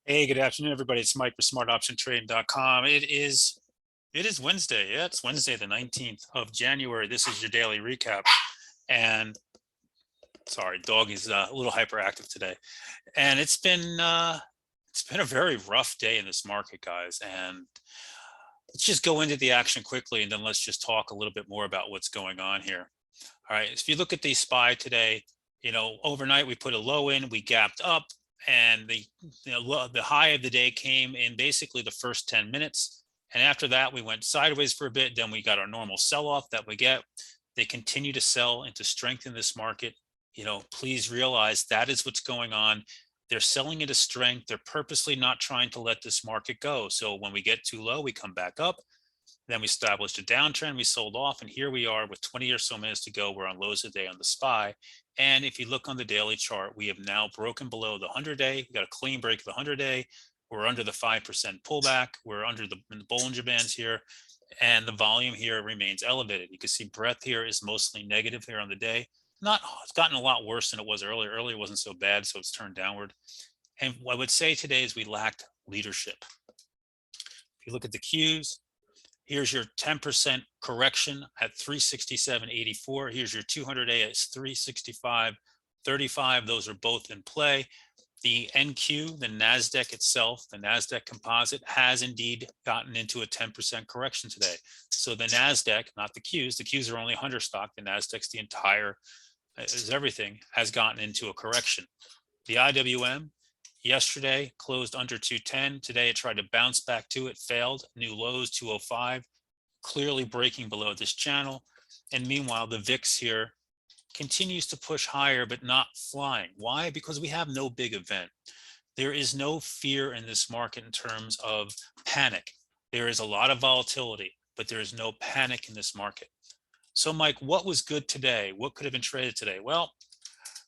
Hey, good afternoon, everybody. It's Mike with smartoptiontrading.com. It is Wednesday. Yeah, it's Wednesday, the 19th of January. This is your daily recap. And sorry, dog is a little hyperactive today. And it's been a very rough day in this market, guys. And let's just go into the action quickly, and then let's just talk a little bit more about what's going on here. All right. If you look at the SPY today, overnight we put a low in, we gapped up, and the high of the day came in basically the first 10 minutes. And after that, we went sideways for a bit. Then we got our normal sell off that we get. They continue to sell and to strengthen this market. Please realize that is what's going on. They're selling into strength. They're purposely not trying to let this market go. So when we get too low, we come back up. Then we established a downtrend, we sold off, and here we are with 20 or so minutes to go. We're on lows of the day on the SPY. And if you look on the daily chart, we have now broken below the 100-day. We got a clean break of the 100-day. We're under the 5% pullback. We're under the Bollinger Bands here. And the volume here remains elevated. You can see breadth here is mostly negative here on the day. It's gotten a lot worse than it was earlier. Earlier wasn't so bad, so it's turned downward. And what I would say today is we lacked leadership. If you look at the Qs, here's your 10% correction at 367.84. Here's your 200-day at 365.35. Those are both in play. The NQ, the NASDAQ itself, the NASDAQ composite, has indeed gotten into a 10% correction today. So the NASDAQ, not the Qs are only 100 stock. The NASDAQ's the entire, is everything, has gotten into a correction. The IWM, yesterday closed under 210. Today it tried to bounce back to it, failed. New lows 205, clearly breaking below this channel. And meanwhile, the VIX here continues to push higher, but not flying. Why? Because we have no big event. There is no fear in this market in terms of panic. There is a lot of volatility, but there is no panic in this market. So Mike, what was good today? What could have been traded today? Well,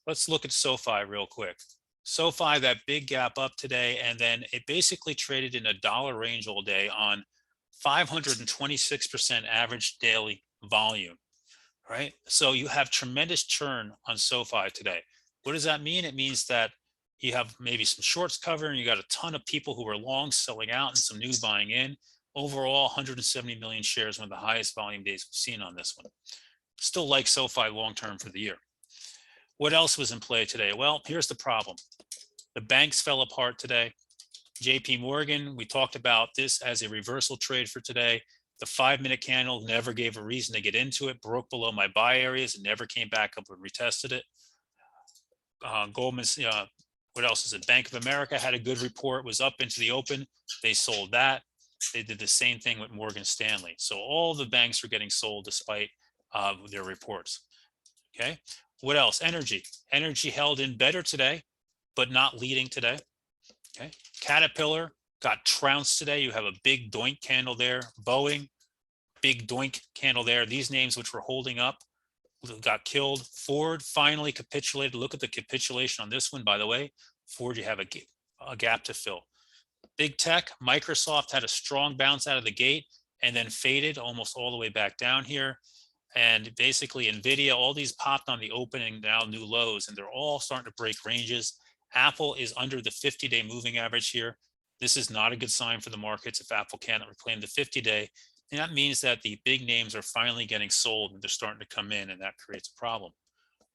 let's look at SoFi real quick. SoFi, that big gap up today, and then it basically traded in a dollar range all day on 526% average daily volume, right? So you have tremendous churn on SoFi today. What does that mean? It means that you have maybe some shorts covering, you got a ton of people who are long selling out and some new buying in. Overall, 170 million shares, one of the highest volume days we've seen on this one. Still like SoFi long-term for the year. What else was in play today? Well, here's the problem. The banks fell apart today. JP Morgan, we talked about this as a reversal trade for today. The 5-minute candle never gave a reason to get into it, broke below my buy areas and never came back up and retested it. Goldman's, what else is it? Bank of America had a good report, was up into the open. They sold that. They did the same thing with Morgan Stanley. So all the banks are getting sold despite their reports. Okay. What else? Energy. Energy held in better today, but not leading today. Okay. Caterpillar got trounced today. You have a big doink candle there. Boeing, big doink candle there. These names which were holding up got killed. Ford finally capitulated. Look at the capitulation on this one, by the way. Ford, you have a gap to fill. Big tech, Microsoft had a strong bounce out of the gate and then faded almost all the way back down here. And basically NVIDIA, all these popped on the opening, now new lows, and they're all starting to break ranges. Apple is under the 50-day moving average here. This is not a good sign for the markets if Apple cannot reclaim the 50-day. And that means that the big names are finally getting sold and they're starting to come in, and that creates a problem.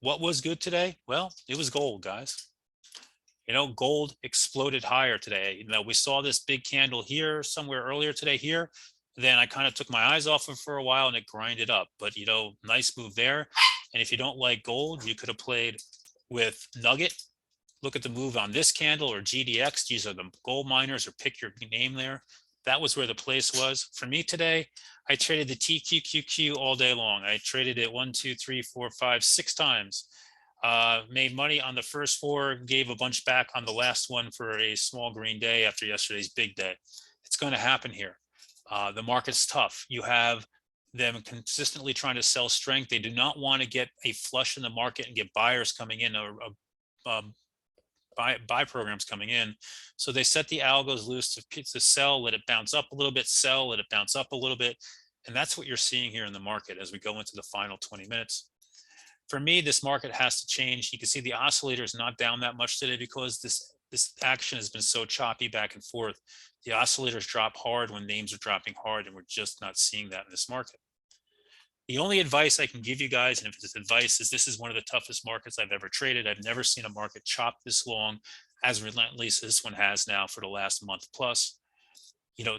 What was good today? Well, it was gold, guys. Gold exploded higher today. We saw this big candle here somewhere earlier today here. Then I kind of took my eyes off it for a while and it grinded up. But, nice move there. And if you don't like gold, you could have played with Nugget. Look at the move on this candle or GDX. These are the gold miners, or pick your name there. That was where the place was. For me today, I traded the TQQQ all day long. I traded it 1, 2, 3, 4, 5, 6 times. Made money on the first 4, gave a bunch back on the last one for a small green day after yesterday's big day. It's going to happen here. The market's tough. You have them consistently trying to sell strength. They do not want to get a flush in the market and get buyers coming in, buy programs coming in. So they set the algos loose to sell, let it bounce up a little bit, sell, let it bounce up a little bit. And that's what you're seeing here in the market as we go into the final 20 minutes. For me, this market has to change. You can see the oscillator is not down that much today because this This action has been so choppy back and forth. The oscillators drop hard when names are dropping hard, and we're just not seeing that in this market. The only advice I can give you guys, and if it's advice, is this is one of the toughest markets I've ever traded. I've never seen a market chop this long, as relentlessly as this one has now for the last month plus.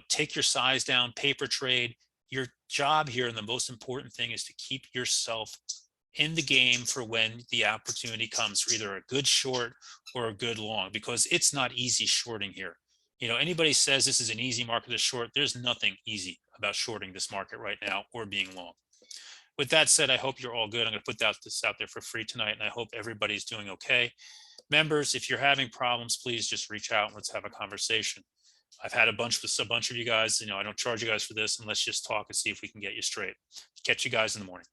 Take your size down, paper trade. Your job here, and the most important thing, is to keep yourself in the game for when the opportunity comes for either a good short or a good long, because it's not easy shorting here. Anybody says this is an easy market to short, there's nothing easy about shorting this market right now or being long. With that said, I hope you're all good. I'm going to put this out there for free tonight, and I hope everybody's doing okay. Members, if you're having problems, please just reach out and let's have a conversation. I've had a bunch of you guys. I don't charge you guys for this, and let's just talk and see if we can get you straight. Catch you guys in the morning.